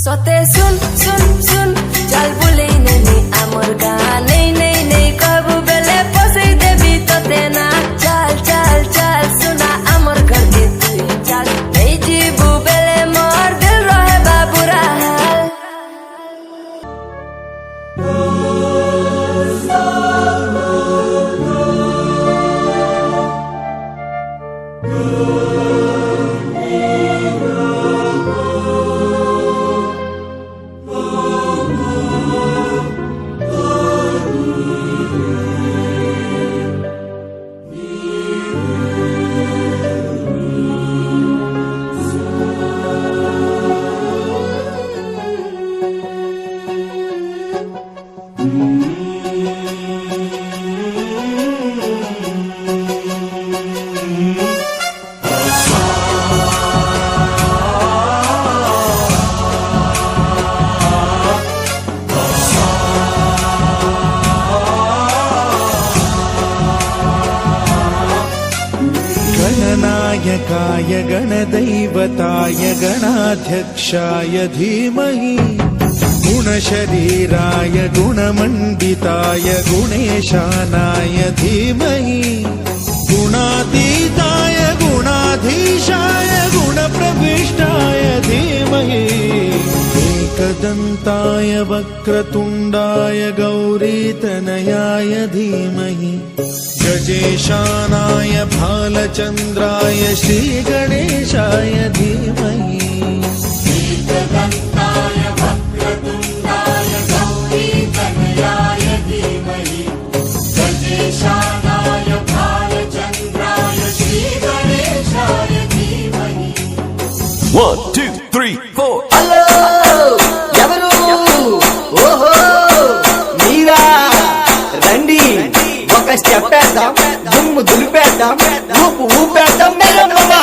सोते सुन सुन सुन चल बुले नहीं अमर गाने नहीं नहीं कब बेले पसे देवी तो तेना चल चल चल सुना अमर घर के तू चल नहीं जीबू बेले मोर दिल रहे बाबूरा हाल गणनायकाय गणदैवताय गणाध्यक्षाय धीमहि गुणशरीराय गुणमण्डिताय गुणेशानाय धीमहि गुणातीताय गुणाधीशाय गुणप्रविष्टाय धीमहि एकदन्ताय वक्रतुण्डाय गौरीतनयाय धीमहि गजेशानाय भालचन्द्राय श्रीगणेशाय धीमहि एकदन्ताय वक्रतुण्डाय गौरीतनयाय धीमहि गजेशानाय भालचन्द्राय श्रीगणेशाय धीमहि 1 2 3 4 హలో ఎవరు ఓహో మీరా రండి ఒక స్టెప్ వేద్దాం దుమ్ము దులిపేద్దాం ఊపు ఊపేద్దాం మేరమ్మా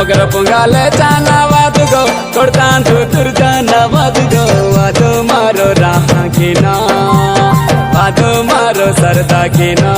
मगर पुंगाले जाना वादुगो कोड़तान तुर जाना वादुगो वादो मारो राह की ना वादो मारो सरदा की ना